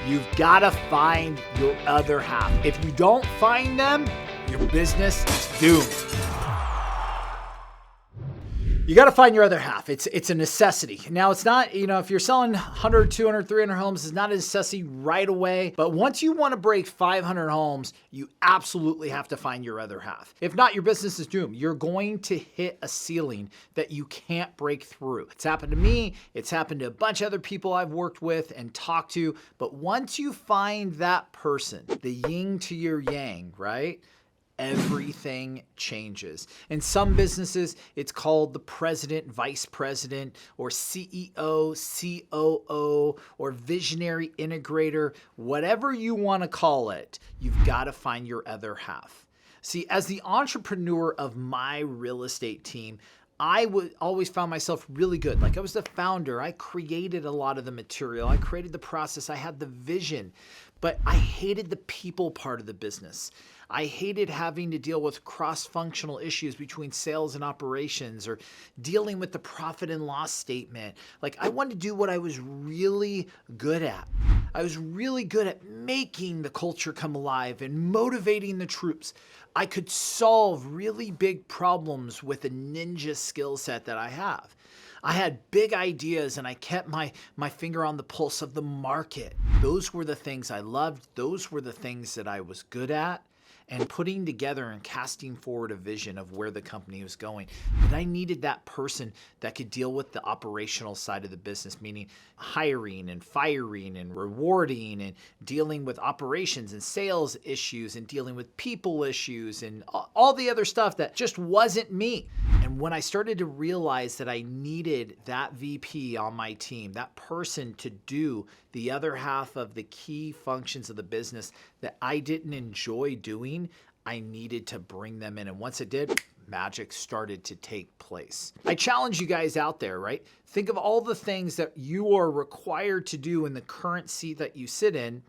You've got to find your other half. If you don't find them, your business is doomed. You got to find your other half. It's a necessity. Now, it's not, if you're selling 100, 200, 300 homes, it's not a necessity right away. But once you want to break 500 homes, you absolutely have to find your other half. If not, your business is doomed. You're going to hit a ceiling that you can't break through. It's happened to me. It's happened to a bunch of other people I've worked with and talked to. But once you find that person, the yin to your yang, right? Everything changes. In some businesses, it's called the president, vice president, or CEO, COO, or visionary integrator. Whatever you want to call it, you've got to find your other half. See, as the entrepreneur of my real estate team, I always found myself really good. Like I was the founder. I created a lot of the material. I created the process. I had the vision, but I hated the people part of the business. I hated having to deal with cross-functional issues between sales and operations or dealing with the profit and loss statement. Like I wanted to do what I was really good at. I was really good at making the culture come alive and motivating the troops. I could solve really big problems with a ninja skill set that I have. I had big ideas and I kept my finger on the pulse of the market. Those were the things I loved. Those were the things that I was good at. And putting together and casting forward a vision of where the company was going. But I needed that person that could deal with the operational side of the business, meaning hiring and firing and rewarding and dealing with operations and sales issues and dealing with people issues and all the other stuff that just wasn't me. And when I started to realize that I needed that VP on my team, that person to do the other half of the key functions of the business that I didn't enjoy doing, I needed to bring them in. And once it did, magic started to take place. I challenge you guys out there, right? Think of all the things that you are required to do in the current seat that you sit in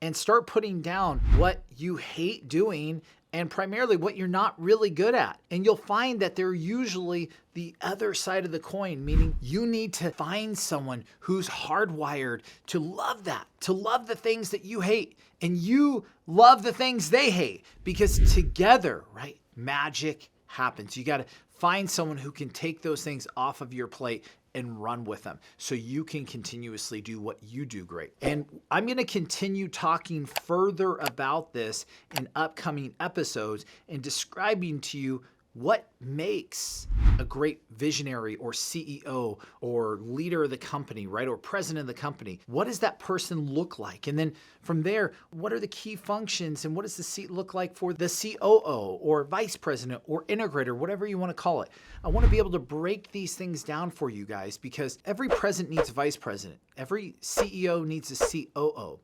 and start putting down what you hate doing and primarily what you're not really good at. And you'll find that they're usually the other side of the coin, meaning you need to find someone who's hardwired to love that, to love the things that you hate, and you love the things they hate, because together, right, magic happens. You got to find someone who can take those things off of your plate and run with them so you can continuously do what you do great. And I'm going to continue talking further about this in upcoming episodes and describing to you what makes a great visionary or CEO or leader of the company, right? Or president of the company. What does that person look like? And then from there, what are the key functions and what does the seat look like for the COO or vice president or integrator, whatever you want to call it? I want to be able to break these things down for you guys because every president needs a vice president. Every CEO needs a COO.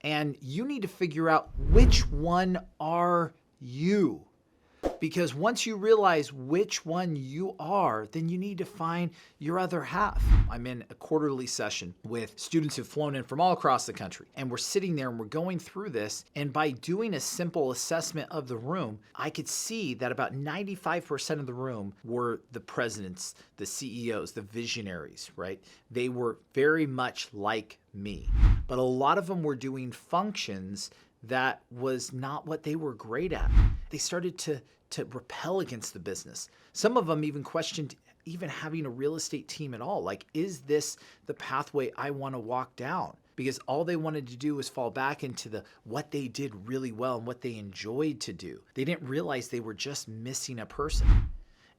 And you need to figure out which one are you. Because once you realize which one you are, then you need to find your other half. I'm in a quarterly session with students who've flown in from all across the country. And we're sitting there and we're going through this. And by doing a simple assessment of the room, I could see that about 95% of the room were the presidents, the CEOs, the visionaries, right? They were very much like me. But a lot of them were doing functions that was not what they were great at. They started to repel against the business. Some of them even questioned even having a real estate team at all. Like, is this the pathway I want to walk down? Because all they wanted to do was fall back into what they did really well and what they enjoyed to do. They didn't realize they were just missing a person.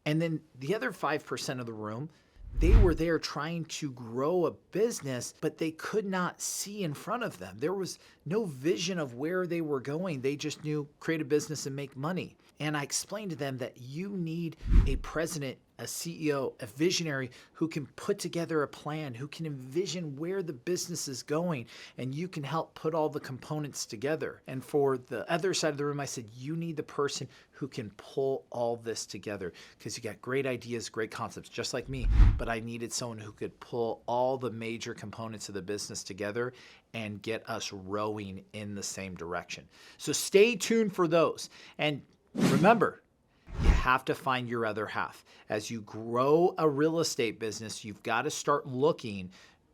And then the other 5% of the room, they were there trying to grow a business, but they could not see in front of them. There was no vision of where they were going. They just knew create a business and make money. And I explained to them that you need a president, a CEO, a visionary who can put together a plan, who can envision where the business is going, and you can help put all the components together. And for the other side of the room, I said, you need the person who can pull all this together because you got great ideas, great concepts, just like me, but I needed someone who could pull all the major components of the business together and get us rowing in the same direction. So stay tuned for those. And remember, you have to find your other half. As you grow a real estate business, you've got to start looking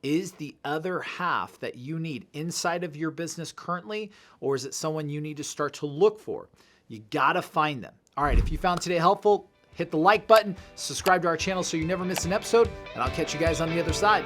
is the other half that you need inside of your business currently, or is it someone you need to start to look for? You gotta find them. All right, if you found today helpful, hit the like button, subscribe to our channel so you never miss an episode, and I'll catch you guys on the other side.